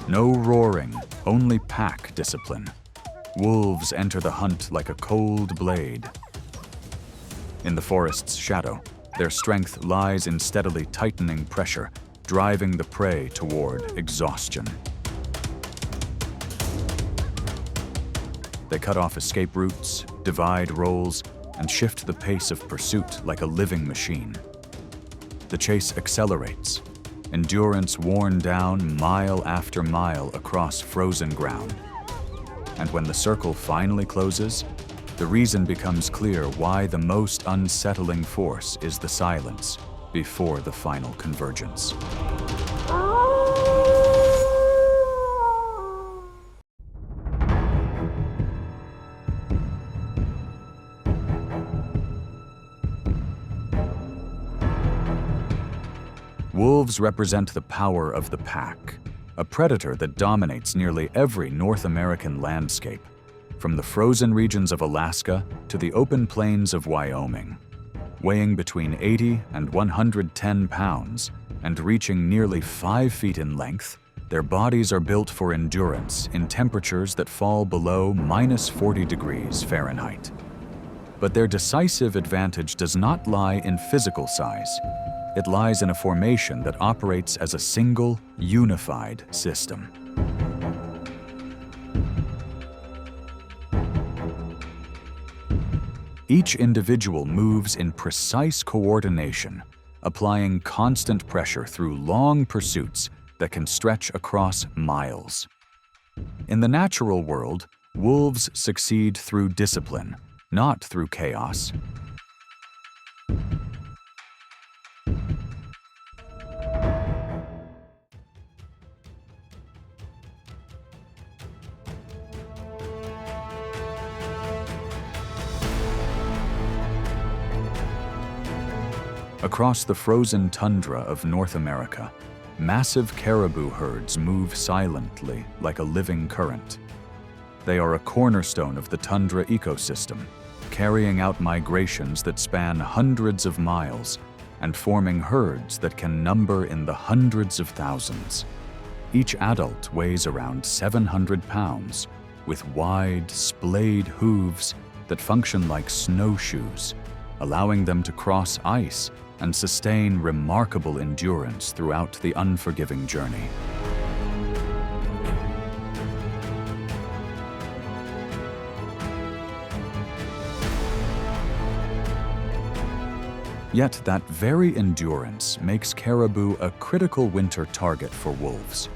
No roaring, only pack discipline. Wolves enter the hunt like a cold blade. In the forest's shadow, their strength lies in steadily tightening pressure, driving the prey toward exhaustion. They cut off escape routes, divide roles, and shift the pace of pursuit like a living machine. The chase accelerates, endurance worn down mile after mile across frozen ground. And when the circle finally closes, the reason becomes clear why the most unsettling force is the silence before the final convergence. Wolves represent the power of the pack, a predator that dominates nearly every North American landscape, from the frozen regions of Alaska to the open plains of Wyoming. Weighing between 80 and 110 pounds and reaching nearly 5 feet in length, their bodies are built for endurance in temperatures that fall below -40 degrees Fahrenheit. But their decisive advantage does not lie in physical size. It lies in a formation that operates as a single, unified system. Each individual moves in precise coordination, applying constant pressure through long pursuits that can stretch across miles. In the natural world, wolves succeed through discipline, not through chaos. Across the frozen tundra of North America, massive caribou herds move silently like a living current. They are a cornerstone of the tundra ecosystem, carrying out migrations that span hundreds of miles and forming herds that can number in the hundreds of thousands. Each adult weighs around 700 pounds, with wide, splayed hooves that function like snowshoes, allowing them to cross ice and sustain remarkable endurance throughout the unforgiving journey. Yet that very endurance makes caribou a critical winter target for wolves.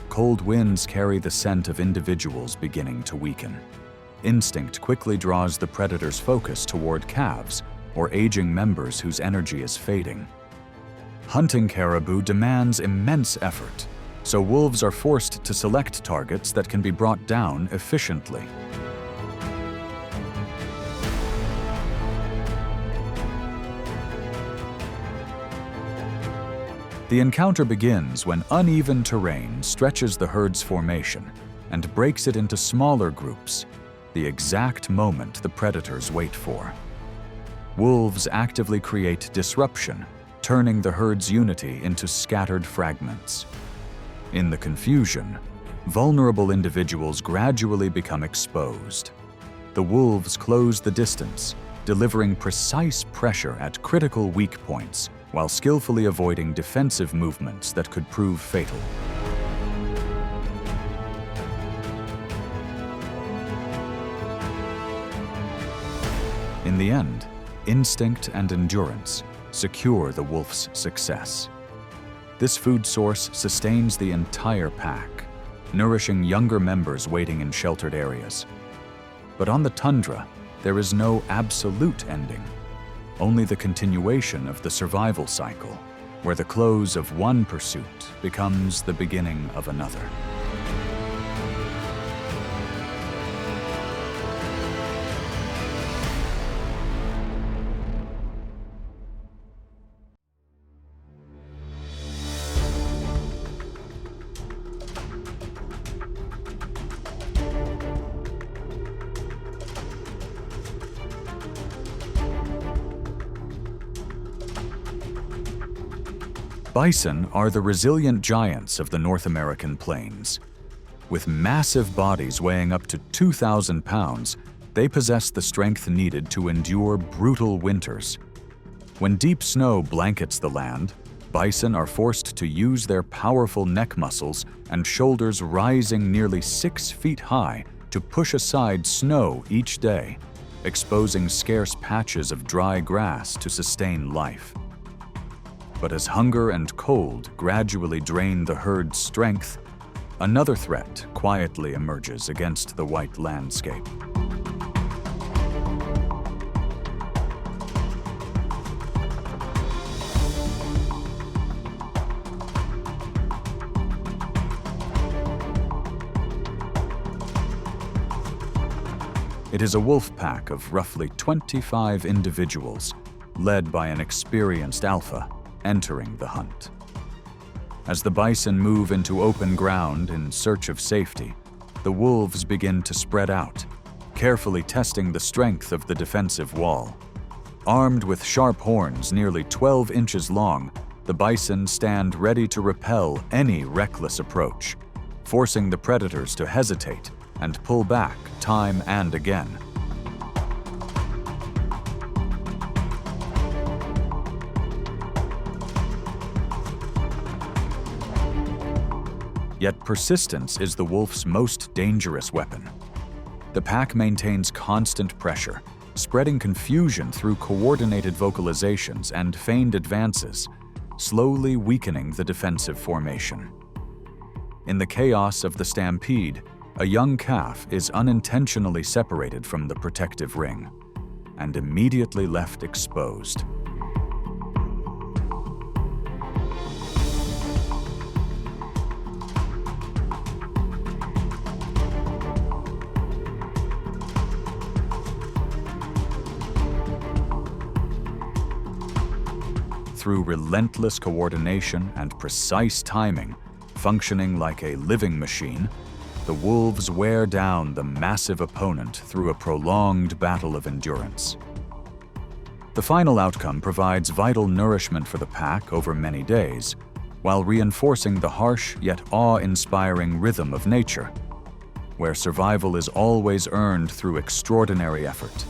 Cold winds carry the scent of individuals beginning to weaken. Instinct quickly draws the predator's focus toward calves or aging members whose energy is fading. Hunting caribou demands immense effort, so wolves are forced to select targets that can be brought down efficiently. The encounter begins when uneven terrain stretches the herd's formation and breaks it into smaller groups, the exact moment the predators wait for. Wolves actively create disruption, turning the herd's unity into scattered fragments. In the confusion, vulnerable individuals gradually become exposed. The wolves close the distance, delivering precise pressure at critical weak points while skillfully avoiding defensive movements that could prove fatal. In the end, instinct and endurance secure the wolf's success. This food source sustains the entire pack, nourishing younger members waiting in sheltered areas. But on the tundra, there is no absolute ending, only the continuation of the survival cycle, where the close of one pursuit becomes the beginning of another. Bison are the resilient giants of the North American plains. With massive bodies weighing up to 2,000 pounds, they possess the strength needed to endure brutal winters. When deep snow blankets the land, bison are forced to use their powerful neck muscles and shoulders rising nearly 6 feet high to push aside snow each day, exposing scarce patches of dry grass to sustain life. But as hunger and cold gradually drain the herd's strength, another threat quietly emerges against the white landscape. It is a wolf pack of roughly 25 individuals, led by an experienced alpha, entering the hunt. As the bison move into open ground in search of safety, the wolves begin to spread out, carefully testing the strength of the defensive wall. Armed with sharp horns nearly 12 inches long, the bison stand ready to repel any reckless approach, forcing the predators to hesitate and pull back time and again. Yet persistence is the wolf's most dangerous weapon. The pack maintains constant pressure, spreading confusion through coordinated vocalizations and feigned advances, slowly weakening the defensive formation. In the chaos of the stampede, a young calf is unintentionally separated from the protective ring and immediately left exposed. Through relentless coordination and precise timing, functioning like a living machine, the wolves wear down the massive opponent through a prolonged battle of endurance. The final outcome provides vital nourishment for the pack over many days, while reinforcing the harsh yet awe-inspiring rhythm of nature, where survival is always earned through extraordinary effort.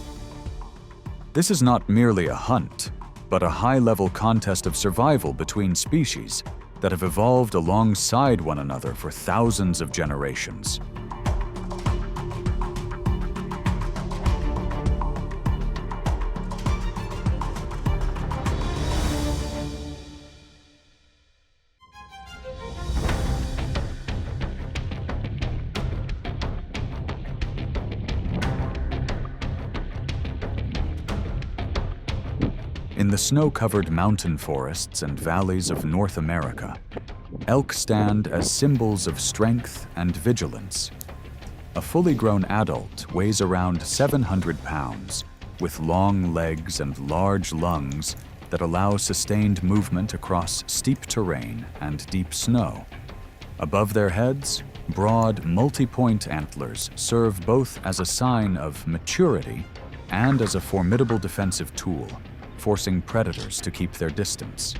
This is not merely a hunt, but a high-level contest of survival between species that have evolved alongside one another for thousands of generations. In the snow-covered mountain forests and valleys of North America, elk stand as symbols of strength and vigilance. A fully grown adult weighs around 700 pounds, with long legs and large lungs that allow sustained movement across steep terrain and deep snow. Above their heads, broad, multi-point antlers serve both as a sign of maturity and as a formidable defensive tool, forcing predators to keep their distance.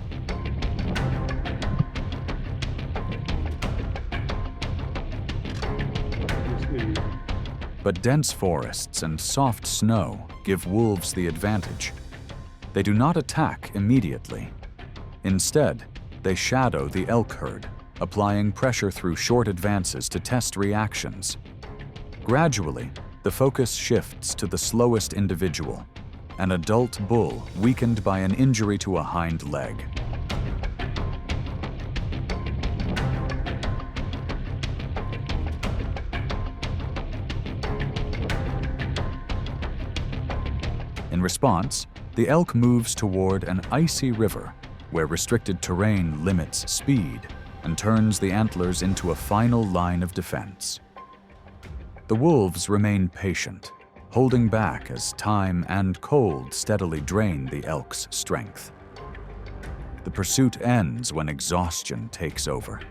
But dense forests and soft snow give wolves the advantage. They do not attack immediately. Instead, they shadow the elk herd, applying pressure through short advances to test reactions. Gradually, the focus shifts to the slowest individual, an adult bull weakened by an injury to a hind leg. In response, the elk moves toward an icy river where restricted terrain limits speed and turns the antlers into a final line of defense. The wolves remain patient, holding back as time and cold steadily drain the elk's strength. The pursuit ends when exhaustion takes over.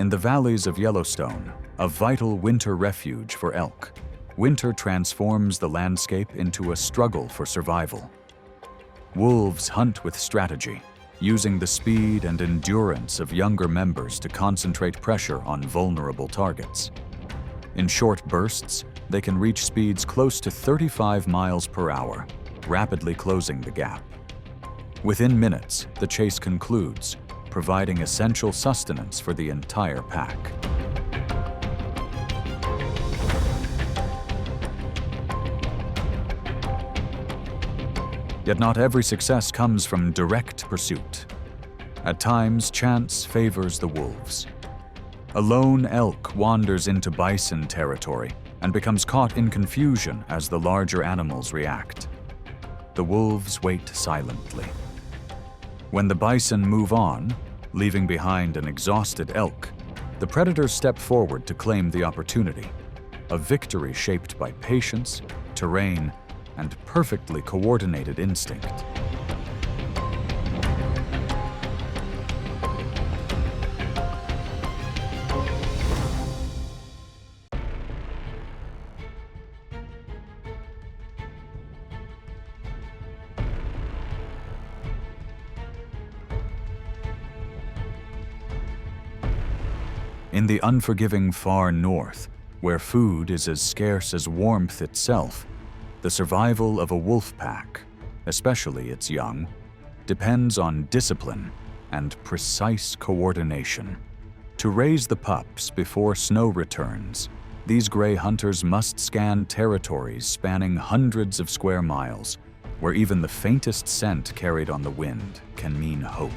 In the valleys of Yellowstone, a vital winter refuge for elk, winter transforms the landscape into a struggle for survival. Wolves hunt with strategy, using the speed and endurance of younger members to concentrate pressure on vulnerable targets. In short bursts, they can reach speeds close to 35 miles per hour, rapidly closing the gap. Within minutes, the chase concludes, providing essential sustenance for the entire pack. Yet not every success comes from direct pursuit. At times, chance favors the wolves. A lone elk wanders into bison territory and becomes caught in confusion as the larger animals react. The wolves wait silently. When the bison move on, leaving behind an exhausted elk, the predators step forward to claim the opportunity, a victory shaped by patience, terrain, and perfectly coordinated instinct. In the unforgiving far north, where food is as scarce as warmth itself, the survival of a wolf pack, especially its young, depends on discipline and precise coordination. To raise the pups before snow returns, these gray hunters must scan territories spanning hundreds of square miles, where even the faintest scent carried on the wind can mean hope.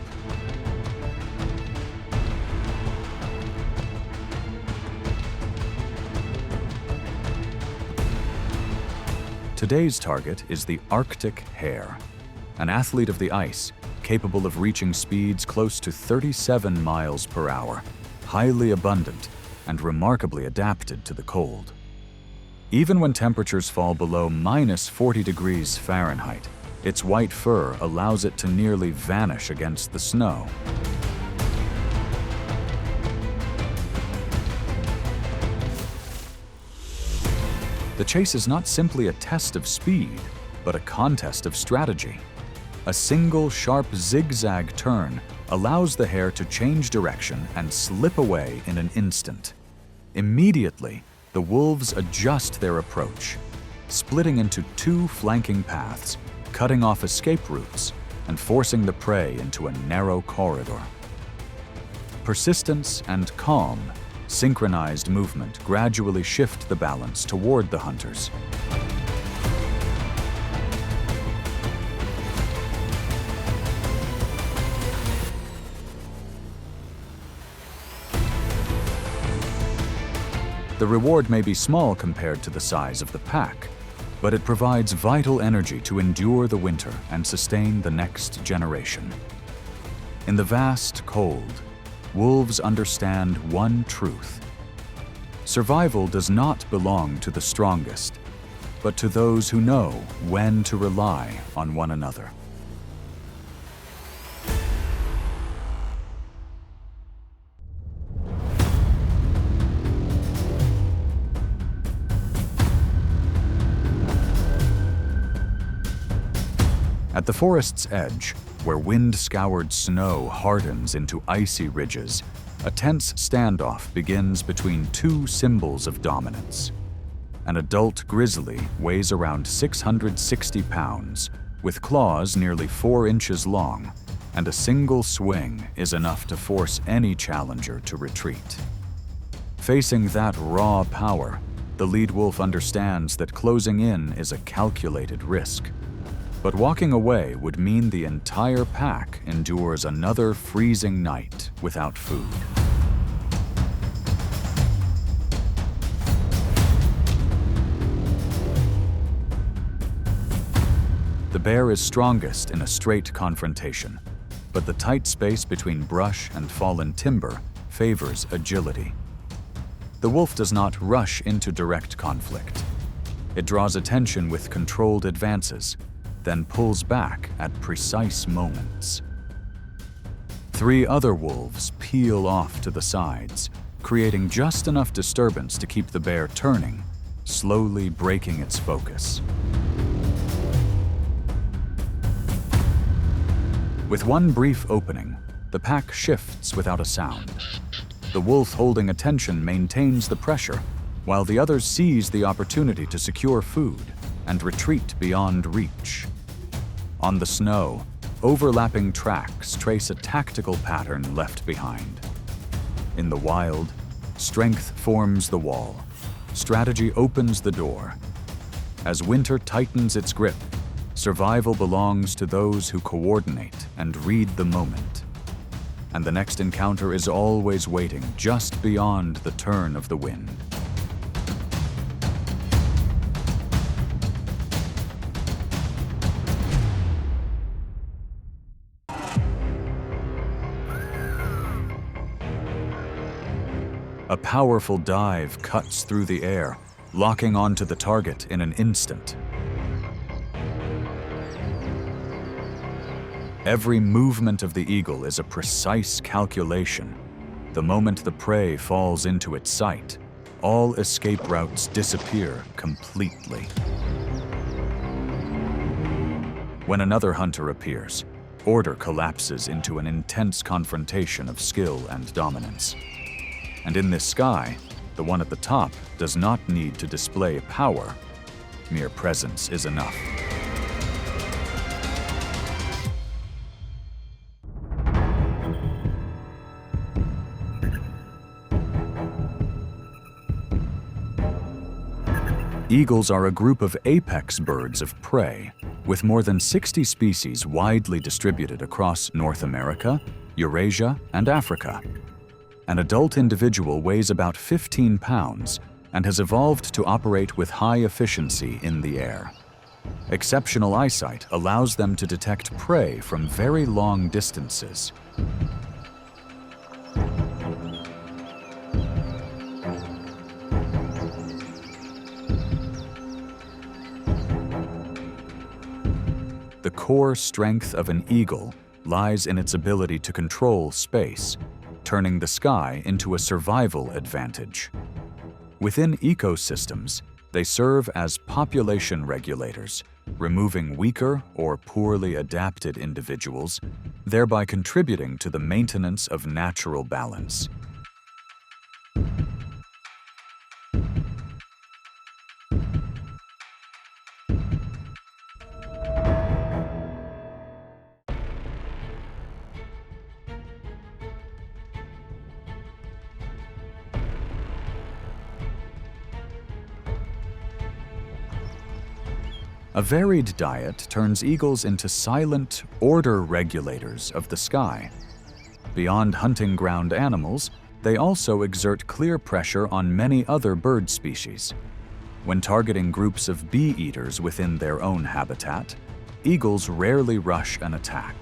Today's target is the Arctic hare, an athlete of the ice capable of reaching speeds close to 37 miles per hour, highly abundant and remarkably adapted to the cold. Even when temperatures fall below -40 degrees Fahrenheit, its white fur allows it to nearly vanish against the snow. The chase is not simply a test of speed, but a contest of strategy. A single sharp zigzag turn allows the hare to change direction and slip away in an instant. Immediately, the wolves adjust their approach, splitting into two flanking paths, cutting off escape routes, and forcing the prey into a narrow corridor. Persistence and calm, synchronized movement gradually shift the balance toward the hunters. The reward may be small compared to the size of the pack, but it provides vital energy to endure the winter and sustain the next generation. In the vast cold, wolves understand one truth. Survival does not belong to the strongest, but to those who know when to rely on one another. At the forest's edge, where wind-scoured snow hardens into icy ridges, a tense standoff begins between two symbols of dominance. An adult grizzly weighs around 660 pounds, with claws nearly 4 inches long, and a single swing is enough to force any challenger to retreat. Facing that raw power, the lead wolf understands that closing in is a calculated risk. But walking away would mean the entire pack endures another freezing night without food. The bear is strongest in a straight confrontation, but the tight space between brush and fallen timber favors agility. The wolf does not rush into direct conflict. It draws attention with controlled advances, then pulls back at precise moments. 3 other wolves peel off to the sides, creating just enough disturbance to keep the bear turning, slowly breaking its focus. With one brief opening, the pack shifts without a sound. The wolf holding attention maintains the pressure, while the others seize the opportunity to secure food and retreat beyond reach. On the snow, overlapping tracks trace a tactical pattern left behind. In the wild, strength forms the wall. Strategy opens the door. As winter tightens its grip, survival belongs to those who coordinate and read the moment. And the next encounter is always waiting just beyond the turn of the wind. A powerful dive cuts through the air, locking onto the target in an instant. Every movement of the eagle is a precise calculation. The moment the prey falls into its sight, all escape routes disappear completely. When another hunter appears, order collapses into an intense confrontation of skill and dominance. And in this sky, the one at the top does not need to display power. Mere presence is enough. Eagles are a group of apex birds of prey, with more than 60 species widely distributed across North America, Eurasia, and Africa. An adult individual weighs about 15 pounds and has evolved to operate with high efficiency in the air. Exceptional eyesight allows them to detect prey from very long distances. The core strength of an eagle lies in its ability to control space, turning the sky into a survival advantage. Within ecosystems, they serve as population regulators, removing weaker or poorly adapted individuals, thereby contributing to the maintenance of natural balance. A varied diet turns eagles into silent order regulators of the sky. Beyond hunting ground animals, they also exert clear pressure on many other bird species. When targeting groups of bee-eaters within their own habitat, eagles rarely rush an attack.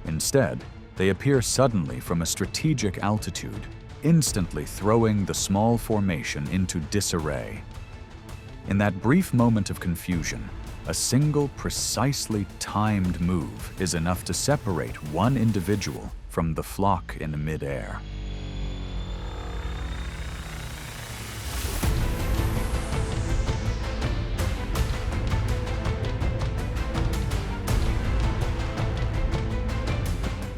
Instead, they appear suddenly from a strategic altitude, instantly throwing the small formation into disarray. In that brief moment of confusion, a single precisely timed move is enough to separate one individual from the flock in midair.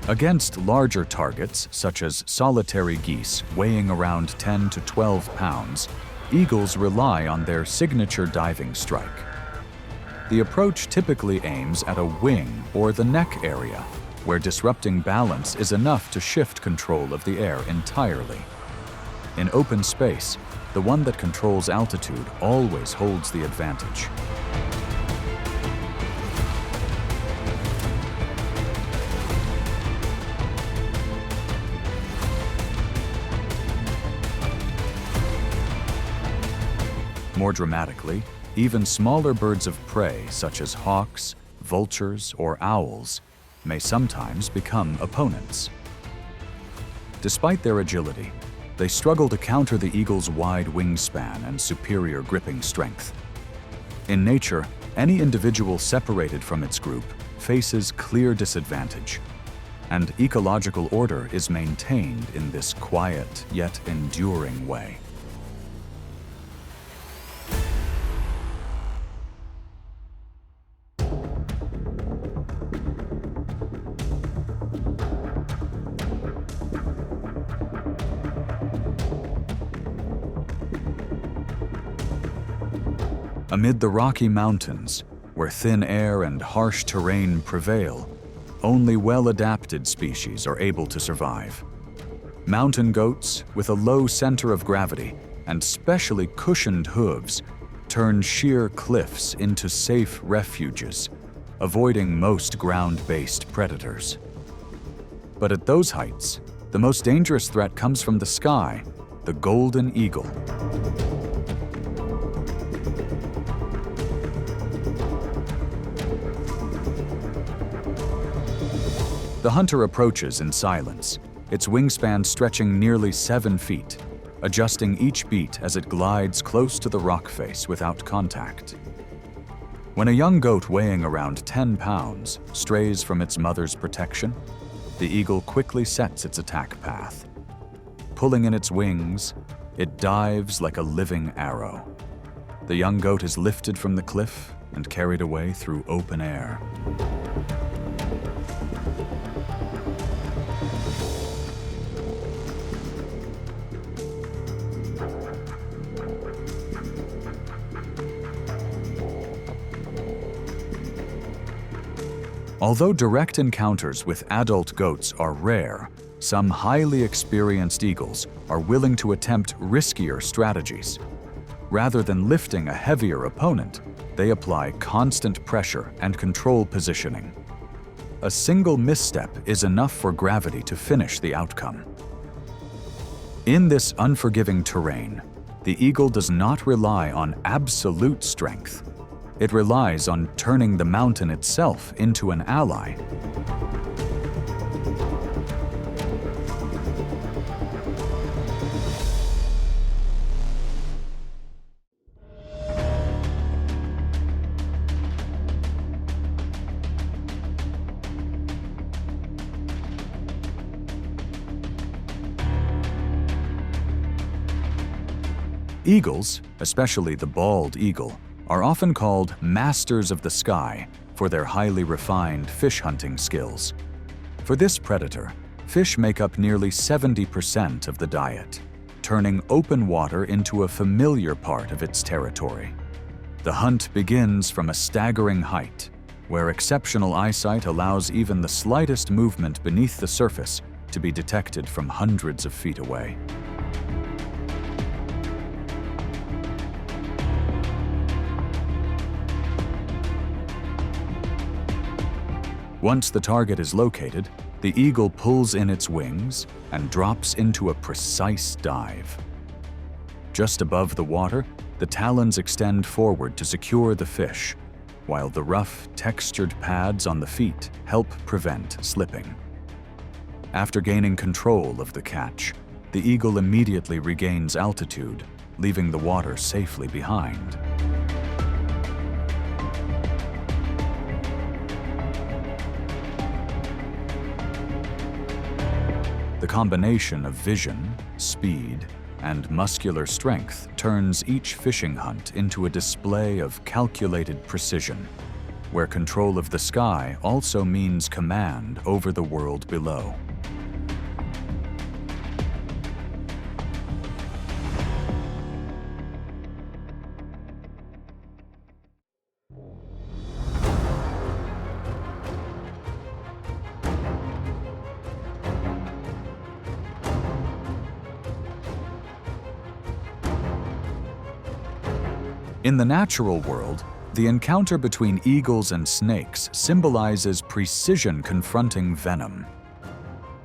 Against larger targets, such as solitary geese weighing around 10 to 12 pounds, eagles rely on their signature diving strike. The approach typically aims at a wing or the neck area, where disrupting balance is enough to shift control of the air entirely. In open space, the one that controls altitude always holds the advantage. More dramatically, even smaller birds of prey, such as hawks, vultures, or owls, may sometimes become opponents. Despite their agility, they struggle to counter the eagle's wide wingspan and superior gripping strength. In nature, any individual separated from its group faces clear disadvantage, and ecological order is maintained in this quiet yet enduring way. Amid the Rocky Mountains, where thin air and harsh terrain prevail, only well-adapted species are able to survive. Mountain goats, with a low center of gravity and specially cushioned hooves, turn sheer cliffs into safe refuges, avoiding most ground-based predators. But at those heights, the most dangerous threat comes from the sky, the golden eagle. The hunter approaches in silence, its wingspan stretching nearly 7 feet, adjusting each beat as it glides close to the rock face without contact. When a young goat weighing around 10 pounds strays from its mother's protection, the eagle quickly sets its attack path. Pulling in its wings, it dives like a living arrow. The young goat is lifted from the cliff and carried away through open air. Although direct encounters with adult goats are rare, some highly experienced eagles are willing to attempt riskier strategies. Rather than lifting a heavier opponent, they apply constant pressure and control positioning. A single misstep is enough for gravity to finish the outcome. In this unforgiving terrain, the eagle does not rely on absolute strength. It relies on turning the mountain itself into an ally. Eagles, especially the bald eagle, are often called masters of the sky for their highly refined fish hunting skills. For this predator, fish make up nearly 70% of the diet, turning open water into a familiar part of its territory. The hunt begins from a staggering height, where exceptional eyesight allows even the slightest movement beneath the surface to be detected from hundreds of feet away. Once the target is located, the eagle pulls in its wings and drops into a precise dive. Just above the water, the talons extend forward to secure the fish, while the rough, textured pads on the feet help prevent slipping. After gaining control of the catch, the eagle immediately regains altitude, leaving the water safely behind. The combination of vision, speed, and muscular strength turns each fishing hunt into a display of calculated precision, where control of the sky also means command over the world below. In the natural world, the encounter between eagles and snakes symbolizes precision confronting venom.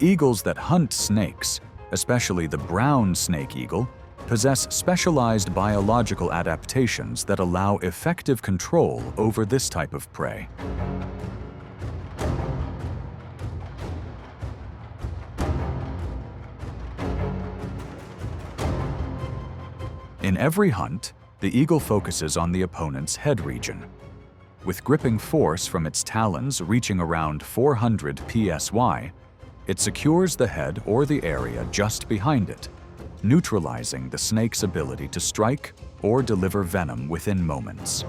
Eagles that hunt snakes, especially the brown snake eagle, possess specialized biological adaptations that allow effective control over this type of prey. In every hunt, the eagle focuses on the opponent's head region. With gripping force from its talons reaching around 400 psi, It secures the head or the area just behind it, neutralizing the snake's ability to strike or deliver venom within moments.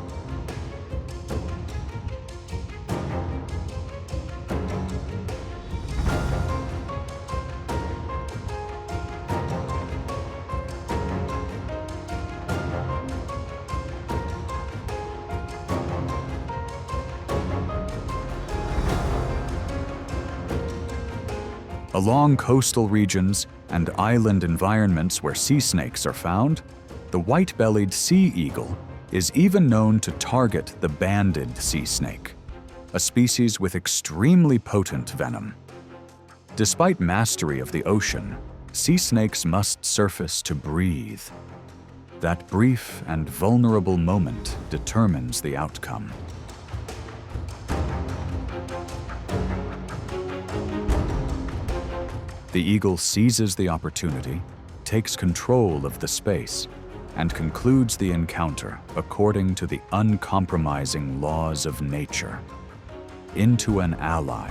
Along coastal regions and island environments where sea snakes are found, the white-bellied sea eagle is even known to target the banded sea snake, a species with extremely potent venom. Despite mastery of the ocean, sea snakes must surface to breathe. That brief and vulnerable moment determines the outcome. The eagle seizes the opportunity, takes control of the space, and concludes the encounter according to the uncompromising laws of nature. Into an ally.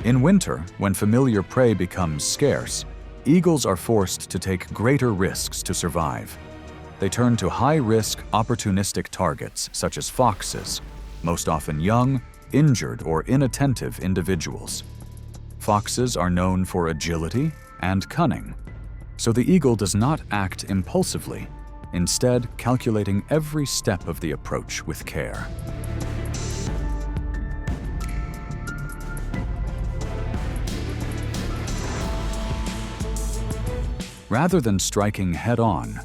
In winter, when familiar prey becomes scarce, eagles are forced to take greater risks to survive. They turn to high-risk, opportunistic targets such as foxes, most often young, injured, or inattentive individuals. Foxes are known for agility and cunning, so the eagle does not act impulsively, instead calculating every step of the approach with care. Rather than striking head-on,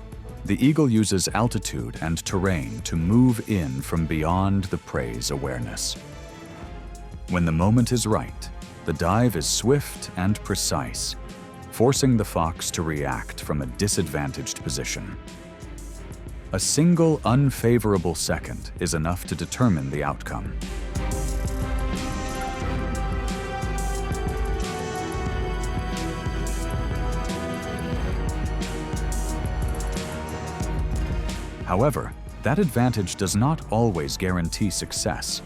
the eagle uses altitude and terrain to move in from beyond the prey's awareness. When the moment is right, the dive is swift and precise, forcing the fox to react from a disadvantaged position. A single unfavorable second is enough to determine the outcome. However, that advantage does not always guarantee success.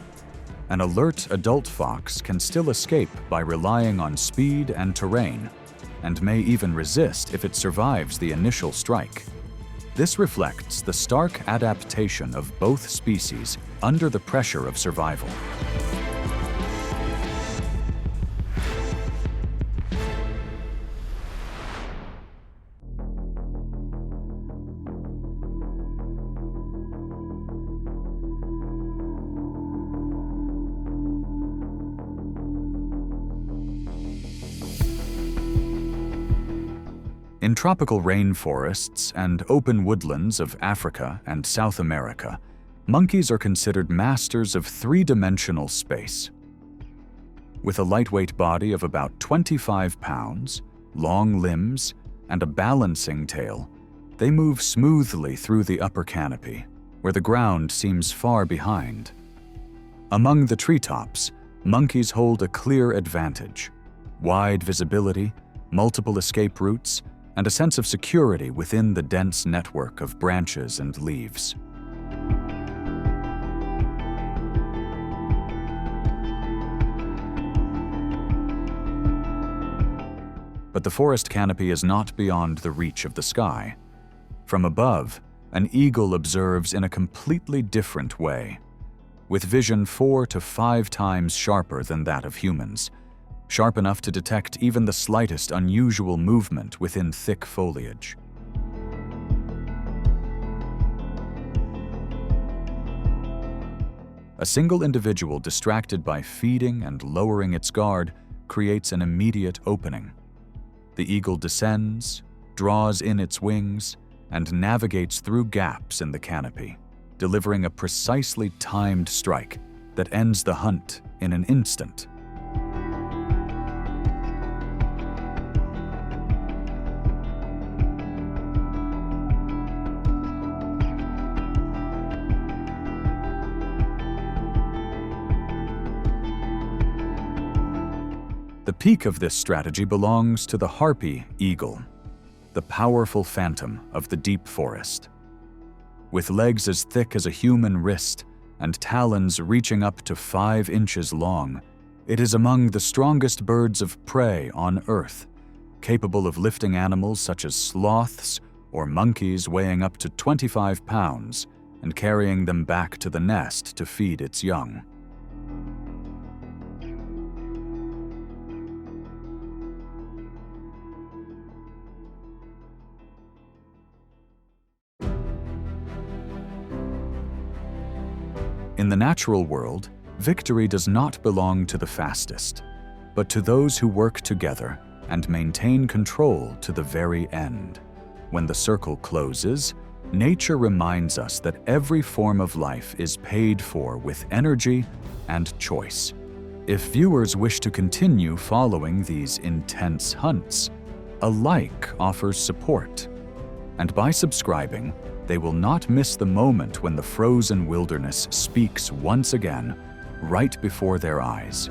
An alert adult fox can still escape by relying on speed and terrain, and may even resist if it survives the initial strike. This reflects the stark adaptation of both species under the pressure of survival. In tropical rainforests and open woodlands of Africa and South America, monkeys are considered masters of three-dimensional space. With a lightweight body of about 25 pounds, long limbs, and a balancing tail, they move smoothly through the upper canopy, where the ground seems far behind. Among the treetops, monkeys hold a clear advantage: wide visibility, multiple escape routes, and a sense of security within the dense network of branches and leaves. But the forest canopy is not beyond the reach of the sky. From above, an eagle observes in a completely different way, with vision 4 to 5 times sharper than that of humans, sharp enough to detect even the slightest unusual movement within thick foliage. A single individual distracted by feeding and lowering its guard creates an immediate opening. The eagle descends, draws in its wings, and navigates through gaps in the canopy, delivering a precisely timed strike that ends the hunt in an instant. The peak of this strategy belongs to the harpy eagle, the powerful phantom of the deep forest. With legs as thick as a human wrist and talons reaching up to 5 inches long, it is among the strongest birds of prey on Earth, capable of lifting animals such as sloths or monkeys weighing up to 25 pounds and carrying them back to the nest to feed its young. In the natural world, victory does not belong to the fastest, but to those who work together and maintain control to the very end. When the circle closes, nature reminds us that every form of life is paid for with energy and choice. If viewers wish to continue following these intense hunts, a like offers support. And by subscribing, they will not miss the moment when the frozen wilderness speaks once again, right before their eyes.